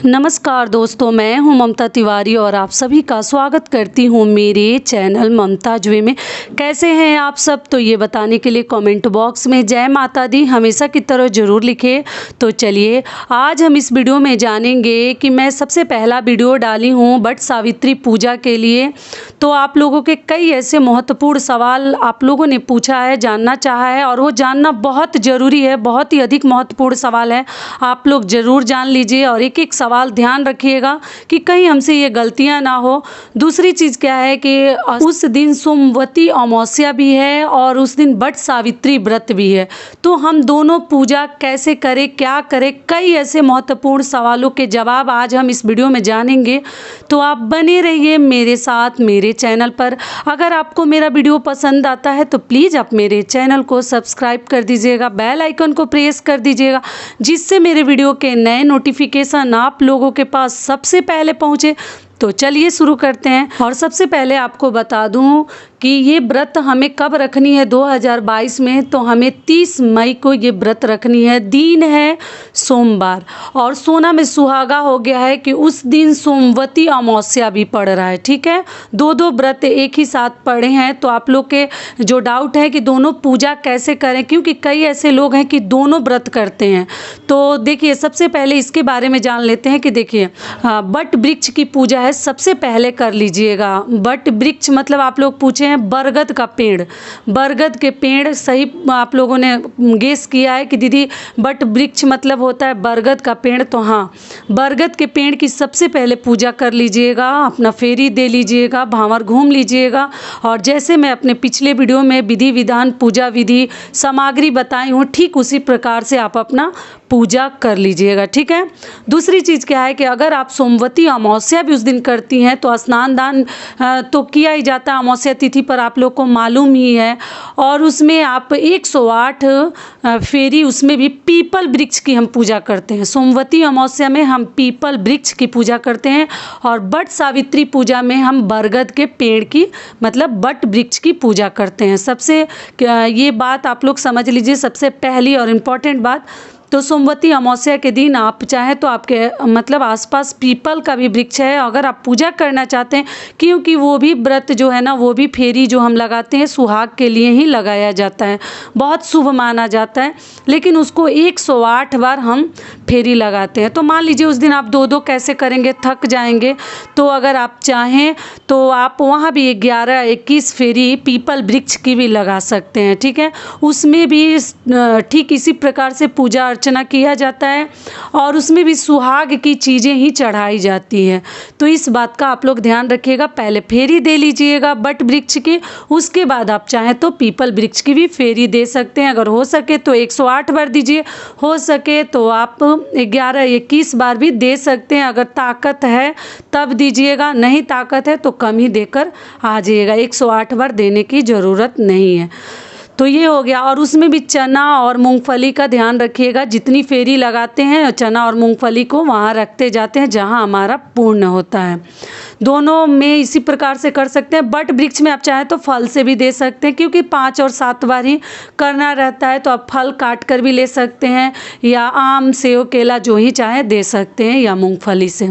नमस्कार दोस्तों, मैं हूं ममता तिवारी और आप सभी का स्वागत करती हूं मेरे चैनल ममता जुए में। कैसे हैं आप सब? तो ये बताने के लिए कमेंट बॉक्स में जय माता दी हमेशा की तरह ज़रूर लिखें। तो चलिए आज हम इस वीडियो में जानेंगे कि मैं सबसे पहला वीडियो डाली हूं वट सावित्री पूजा के लिए। तो आप लोगों के कई ऐसे महत्वपूर्ण सवाल आप लोगों ने पूछा है, जानना चाहा है और वो जानना बहुत ज़रूरी है, बहुत ही अधिक महत्वपूर्ण सवाल है। आप लोग ज़रूर जान लीजिए और एक एक सवाल ध्यान रखिएगा कि कहीं हमसे ये गलतियां ना हो। दूसरी चीज़ क्या है कि उस दिन सोमवती अमावस्या भी है और उस दिन वट सावित्री व्रत भी है। तो हम दोनों पूजा कैसे करें, क्या करें, कई ऐसे महत्वपूर्ण सवालों के जवाब आज हम इस वीडियो में जानेंगे। तो आप बने रहिए मेरे साथ मेरे चैनल पर। अगर आपको मेरा वीडियो पसंद आता है तो प्लीज़ आप मेरे चैनल को सब्सक्राइब कर दीजिएगा, बेल आइकन को प्रेस कर दीजिएगा, जिससे मेरे वीडियो के नए नोटिफिकेशन आप लोगों के पास सबसे पहले पहुंचे। तो चलिए शुरू करते हैं। और सबसे पहले आपको बता दूं कि ये व्रत हमें कब रखनी है 2022 में। तो हमें 30 मई को ये व्रत रखनी है। दिन है सोमवार और सोना में सुहागा हो गया है कि उस दिन सोमवती अमावस्या भी पड़ रहा है। ठीक है, दो व्रत एक ही साथ पड़े हैं। तो आप लोग के जो डाउट है कि दोनों पूजा कैसे करें, क्योंकि कई ऐसे लोग हैं कि दोनों व्रत करते हैं। तो देखिए सबसे पहले इसके बारे में जान लेते हैं कि देखिए वट वृक्ष की पूजा है, सबसे पहले कर लीजिएगा। वट वृक्ष मतलब आप लोग पूछे हैं बरगद का पेड़, बरगद के पेड़। सही आप लोगों ने गेस किया है कि दीदी वट वृक्ष मतलब होता है बरगद का पेड़। तो हाँ, बरगद के पेड़ की सबसे पहले पूजा कर लीजिएगा, अपना फेरी दे लीजिएगा, भांवर घूम लीजिएगा। और जैसे मैं अपने पिछले वीडियो में विधि विधान पूजा विधि सामग्री बताई हूँ, ठीक उसी प्रकार से आप अपना पूजा कर लीजिएगा। ठीक है। दूसरी चीज़ क्या है कि अगर आप सोमवती अमावस्या भी उस दिन करती हैं तो स्नान दान तो किया ही जाता है अमावस्या तिथि पर, आप लोग को मालूम ही है। और उसमें आप 108 फेरी, उसमें भी पीपल वृक्ष की हम पूजा करते हैं। सोमवती अमावस्या में हम पीपल वृक्ष की पूजा करते हैं और वट सावित्री पूजा में हम बरगद के पेड़ की मतलब वट वृक्ष की पूजा करते हैं। सबसे ये बात आप लोग समझ लीजिए, सबसे पहली और इम्पॉर्टेंट बात। तो सोमवती अमावस्या के दिन आप चाहें तो आपके मतलब आसपास पीपल का भी वृक्ष है, अगर आप पूजा करना चाहते हैं, क्योंकि वो भी व्रत जो है ना, वो भी फेरी जो हम लगाते हैं सुहाग के लिए ही लगाया जाता है, बहुत शुभ माना जाता है। लेकिन उसको 108 बार हम फेरी लगाते हैं। तो मान लीजिए उस दिन आप दो कैसे करेंगे, थक जाएंगे। तो अगर आप चाहें तो आप वहाँ भी 11-21 फेरी पीपल वृक्ष की भी लगा सकते हैं। ठीक है, उसमें भी ठीक इसी प्रकार से पूजा अर्चना किया जाता है और उसमें भी सुहाग की चीज़ें ही चढ़ाई जाती है। तो इस बात का आप लोग ध्यान रखिएगा। पहले फेरी दे लीजिएगा वट वृक्ष की, उसके बाद आप चाहें तो पीपल वृक्ष की भी फेरी दे सकते हैं। अगर हो सके तो 108 बार दीजिए, हो सके तो आप 11-21 बार भी दे सकते हैं। अगर ताकत है तब दीजिएगा, नहीं ताकत है तो कम ही देकर आ जाइएगा, 108 बार देने की ज़रूरत नहीं है। तो ये हो गया। और उसमें भी चना और मूंगफली का ध्यान रखिएगा। जितनी फेरी लगाते हैं चना और मूंगफली को वहाँ रखते जाते हैं जहाँ हमारा पूर्ण होता है। दोनों में इसी प्रकार से कर सकते हैं। वट वृक्ष में आप चाहें तो फल से भी दे सकते हैं, क्योंकि 5 और 7 बार ही करना रहता है। तो आप फल काट कर भी ले सकते हैं, या आम सेव केला जो ही चाहे दे सकते हैं, या मूंगफली से।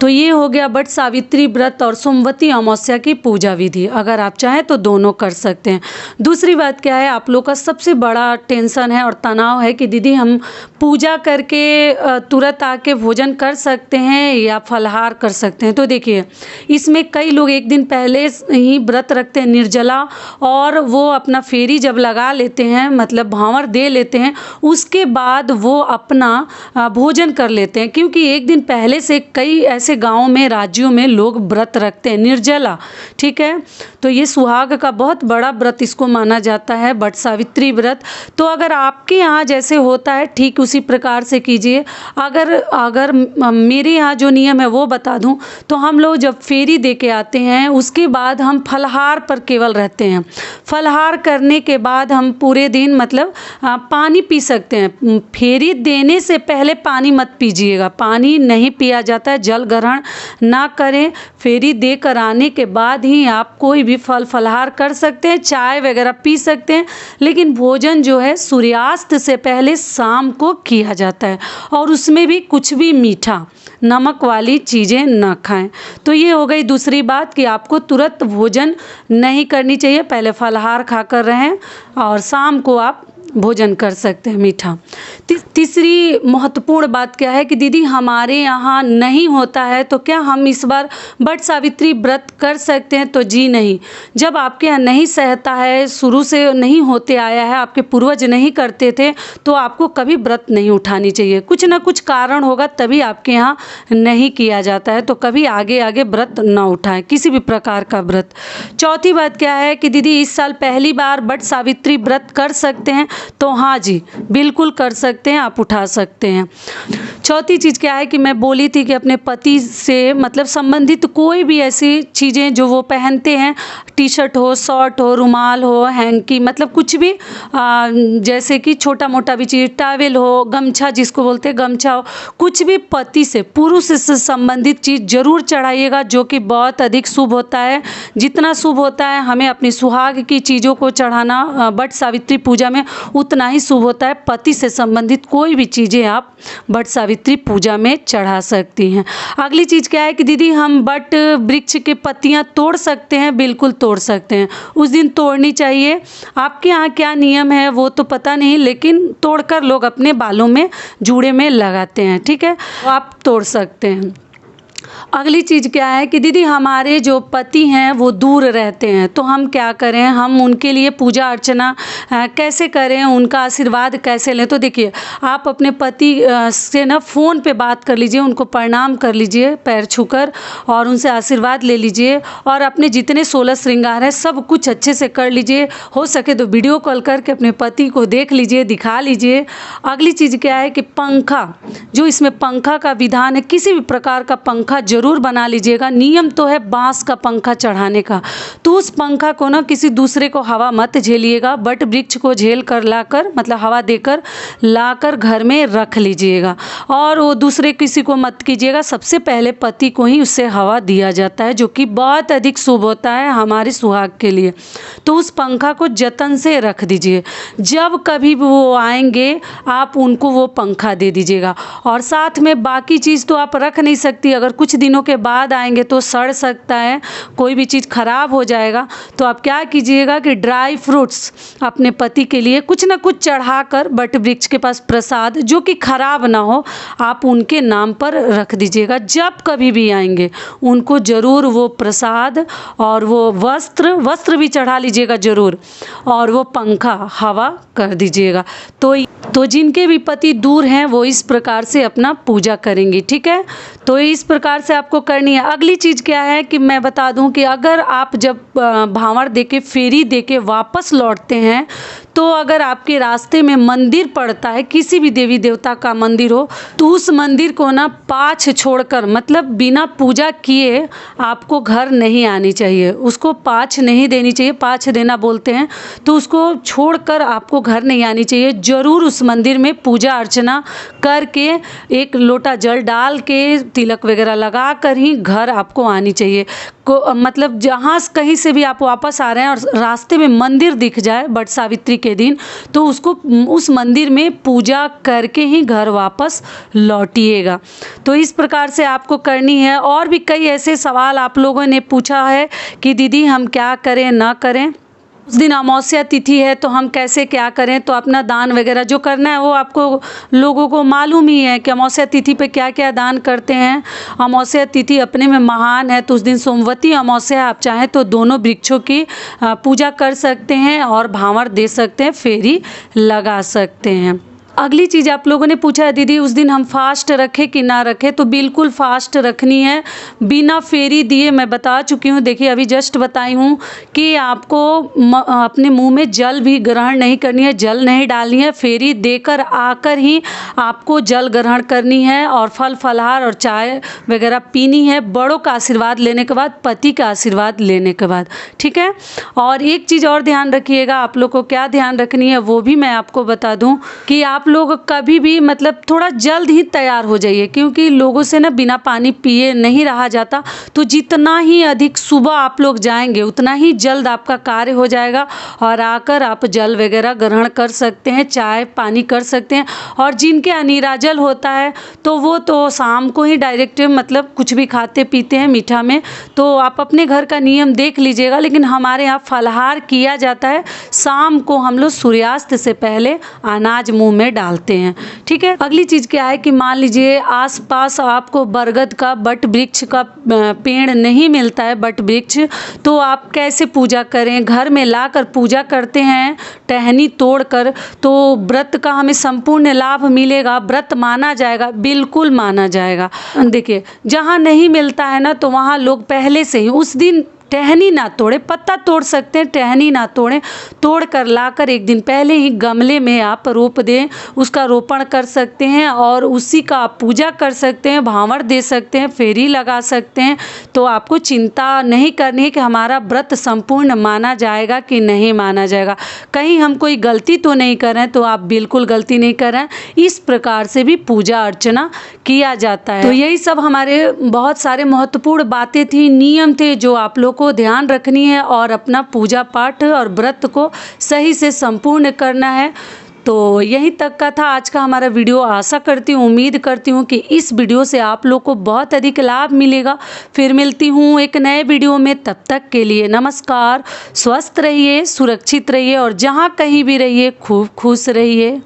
तो ये हो गया वट सावित्री व्रत और सोमवती अमावस्या की पूजा विधि। अगर आप चाहें तो दोनों कर सकते हैं। दूसरी बात क्या है, आप लोग का सबसे बड़ा टेंशन है और तनाव है कि दीदी हम पूजा करके तुरंत आके भोजन कर सकते हैं या फलाहार कर सकते हैं। तो देखिए इसमें कई लोग एक दिन पहले ही व्रत रखते हैं निर्जला, और वो अपना फेरी जब लगा लेते हैं मतलब भांवर दे लेते हैं, उसके बाद वो अपना भोजन कर लेते हैं। क्योंकि एक दिन पहले से कई ऐसे गाँव में राज्यों में लोग व्रत रखते हैं निर्जला। ठीक है, तो ये सुहाग का बहुत बड़ा व्रत इसको माना जाता है, वट सावित्री व्रत। तो अगर आपके यहाँ जैसे होता है ठीक उसी प्रकार से कीजिए। अगर मेरे यहाँ जो नियम है वो बता दूं, तो हम लोग जब फेरी दे के आते हैं उसके बाद हम फलाहार पर केवल रहते हैं। फलाहार करने के बाद हम पूरे दिन मतलब पानी पी सकते हैं। फेरी देने से पहले पानी मत पीजिएगा, पानी नहीं पिया जाता है, जल ग्रहण ना करें। फेरी दे कर आने के बाद ही आप कोई भी फल फलाहार कर सकते हैं, चाय वगैरह पी सकते हैं। लेकिन भोजन जो है सूर्यास्त से पहले शाम को किया जाता है, और उसमें भी कुछ भी मीठा नमक वाली चीज़ें न खाएं। तो ये हो गई दूसरी बात कि आपको तुरंत भोजन नहीं करनी चाहिए, पहले फलाहार खाकर रहें और शाम को आप भोजन कर सकते हैं मीठा। तीसरी महत्वपूर्ण बात क्या है कि दीदी हमारे यहाँ नहीं होता है तो क्या हम इस बार वट सावित्री व्रत कर सकते हैं? तो जी नहीं। जब आपके यहाँ नहीं सहता है, शुरू से नहीं होते आया है, आपके पूर्वज नहीं करते थे, तो आपको कभी व्रत नहीं उठानी चाहिए। कुछ ना कुछ कारण होगा तभी आपके यहाँ नहीं किया जाता है, तो कभी आगे आगे व्रत ना उठाएं, किसी भी प्रकार का व्रत। चौथी बात क्या है कि दीदी इस साल पहली बार वट सावित्री व्रत कर सकते हैं? तो हाँ जी, बिल्कुल कर सकते हैं, आप उठा सकते हैं। चौथी चीज़ क्या है कि मैं बोली थी कि अपने पति से मतलब संबंधित कोई भी ऐसी चीज़ें जो वो पहनते हैं, टी शर्ट हो, शर्ट हो, रुमाल हो, हैंकी, मतलब कुछ भी जैसे कि छोटा मोटा भी चीज़, टॉवेल हो, गमछा जिसको बोलते हैं गमछा हो, कुछ भी पति से, पुरुष से संबंधित चीज़ जरूर चढ़ाइएगा, जो कि बहुत अधिक शुभ होता है। जितना शुभ होता है हमें अपनी सुहाग की चीज़ों को चढ़ाना वट सावित्री पूजा में, उतना ही शुभ होता है। पति से संबंधित कोई भी चीज़ें आप वट सावित्री पूजा में चढ़ा सकती हैं। अगली चीज़ क्या है कि दीदी हम वट वृक्ष के पत्तियां तोड़ सकते हैं? बिल्कुल तोड़ सकते हैं, उस दिन तोड़नी चाहिए। आपके यहाँ क्या नियम है वो तो पता नहीं, लेकिन तोड़कर लोग अपने बालों में, जूड़े में लगाते हैं, ठीक है, तो आप तोड़ सकते हैं। अगली चीज़ क्या है कि दीदी हमारे जो पति हैं वो दूर रहते हैं, तो हम क्या करें, हम उनके लिए पूजा अर्चना कैसे करें, उनका आशीर्वाद कैसे लें? तो देखिए, आप अपने पति से ना फ़ोन पे बात कर लीजिए, उनको प्रणाम कर लीजिए पैर छूकर और उनसे आशीर्वाद ले लीजिए, और अपने जितने 16 श्रृंगार है सब कुछ अच्छे से कर लीजिए। हो सके तो वीडियो कॉल करके अपने पति को देख लीजिए, दिखा लीजिए। अगली चीज़ क्या है कि पंखा, जो इसमें पंखा का विधान है, किसी भी प्रकार का पंखा जरूर बना लीजिएगा। नियम तो है बांस का पंखा चढ़ाने का, तो उस पंखा को ना किसी दूसरे को हवा मत झेलिएगा, बट वृक्ष को झेल कर लाकर, मतलब हवा देकर लाकर घर में रख लीजिएगा, और वो दूसरे किसी को मत कीजिएगा। सबसे पहले पति को ही उससे हवा दिया जाता है, जो कि बहुत अधिक शुभ होता है हमारे सुहाग के लिए। तो उस पंखा को जतन से रख दीजिए, जब कभी भी वो आएंगे आप उनको वो पंखा दे दीजिएगा। और साथ में बाकी चीज़ तो आप रख नहीं सकती, अगर कुछ दिनों के बाद आएंगे तो सड़ सकता है, कोई भी चीज़ खराब हो जाएगा। तो आप क्या कीजिएगा कि ड्राई फ्रूट्स अपने पति के लिए कुछ ना कुछ चढ़ाकर बट वृक्ष के पास प्रसाद, जो कि खराब ना हो, आप उनके नाम पर रख दीजिएगा। जब कभी भी आएंगे उनको ज़रूर वो प्रसाद और वो वस्त्र भी चढ़ा लीजिएगा ज़रूर, और वो पंखा हवा कर दीजिएगा। तो जिनके भी पति दूर हैं वो इस प्रकार से अपना पूजा करेंगी, ठीक है। तो इस प्रकार से आपको करनी है। अगली चीज़ क्या है कि मैं बता दूं कि अगर आप जब भांवर देके, फेरी देके वापस लौटते हैं, तो अगर आपके रास्ते में मंदिर पड़ता है, किसी भी देवी देवता का मंदिर हो, तो उस मंदिर को ना पाछ छोड़कर, मतलब बिना पूजा किए आपको घर नहीं आनी चाहिए, उसको पाछ नहीं देनी चाहिए, पाछ देना बोलते हैं, तो उसको छोड़कर आपको घर नहीं आनी चाहिए। ज़रूर उस मंदिर में पूजा अर्चना करके, एक लोटा जल डाल के, तिलक वगैरह लगा कर ही घर आपको आनी चाहिए। मतलब जहाँ कहीं से भी आप वापस आ रहे हैं और रास्ते में मंदिर दिख जाए वट सावित्री के दिन, तो उसको उस मंदिर में पूजा करके ही घर वापस लौटिएगा। तो इस प्रकार से आपको करनी है। और भी कई ऐसे सवाल आप लोगों ने पूछा है कि दीदी हम क्या करें ना करें, उस दिन अमावस्या तिथि है तो हम कैसे क्या करें। तो अपना दान वगैरह जो करना है वो आपको लोगों को मालूम ही है कि अमावस्या तिथि पे क्या क्या दान करते हैं। अमावस्या तिथि अपने में महान है, तो उस दिन सोमवती अमावस्या, आप चाहें तो दोनों वृक्षों की पूजा कर सकते हैं और भांवर दे सकते हैं, फेरी लगा सकते हैं। अगली चीज़ आप लोगों ने पूछा है दीदी उस दिन हम फास्ट रखें कि ना रखें। तो बिल्कुल फास्ट रखनी है, बिना फेरी दिए। मैं बता चुकी हूँ, देखिए अभी जस्ट बताई हूँ कि आपको अपने मुंह में जल भी ग्रहण नहीं करनी है, जल नहीं डालनी है, फेरी देकर आकर ही आपको जल ग्रहण करनी है और फल फलहार और चाय वगैरह पीनी है, बड़ों का आशीर्वाद लेने के बाद, पति का आशीर्वाद लेने के बाद, ठीक है। और एक चीज़ और ध्यान रखिएगा, आप लोग को क्या ध्यान रखनी है वो भी मैं आपको बता दूँ कि आप आप लोग कभी भी मतलब थोड़ा जल्द ही तैयार हो जाइए, क्योंकि लोगों से ना बिना पानी पिए नहीं रहा जाता। तो जितना ही अधिक सुबह आप लोग जाएंगे उतना ही जल्द आपका कार्य हो जाएगा और आकर आप जल वगैरह ग्रहण कर सकते हैं, चाय पानी कर सकते हैं। और जिनके अनिराजल होता है तो वो तो शाम को ही डायरेक्ट मतलब कुछ भी खाते पीते हैं मीठा में। तो आप अपने घर का नियम देख लीजिएगा, लेकिन हमारे यहाँ फलाहार किया जाता है। शाम को हम लोग सूर्यास्त से पहले अनाज मुंह में डालते हैं। ठीक है। अगली चीज़ क्या है कि मान लीजिए आसपास आपको बरगद का बट वृक्ष का पेड़ नहीं मिलता है, बट वृक्ष, तो आप कैसे पूजा करें? घर में लाकर पूजा करते हैं टहनी तोड़कर, तो व्रत का हमें संपूर्ण लाभ मिलेगा, व्रत माना जाएगा, बिल्कुल माना जाएगा। देखिए जहाँ नहीं मिलता है ना, तो वहाँ लोग पहले से ही उस दिन टहनी ना तोड़े, पत्ता तोड़ सकते हैं, टहनी ना तोड़ें। तोड़ कर लाकर एक दिन पहले ही गमले में आप रोप दें, उसका रोपण कर सकते हैं और उसी का आप पूजा कर सकते हैं, भांवर दे सकते हैं, फेरी लगा सकते हैं। तो आपको चिंता नहीं करनी है कि हमारा व्रत संपूर्ण माना जाएगा कि नहीं माना जाएगा, कहीं हम कोई गलती तो नहीं कर रहे हैं। तो आप बिल्कुल गलती नहीं कर रहे हैं। इस प्रकार से भी पूजा अर्चना किया जाता है। तो यही सब हमारे बहुत सारे महत्वपूर्ण बातें थी, नियम थे जो आप लोग को ध्यान रखनी है और अपना पूजा पाठ और व्रत को सही से संपूर्ण करना है। तो यहीं तक का था आज का हमारा वीडियो। आशा करती हूँ, उम्मीद करती हूँ कि इस वीडियो से आप लोग को बहुत अधिक लाभ मिलेगा। फिर मिलती हूँ एक नए वीडियो में, तब तक के लिए नमस्कार। स्वस्थ रहिए, सुरक्षित रहिए और जहाँ कहीं भी रहिए खूब खुश रहिए।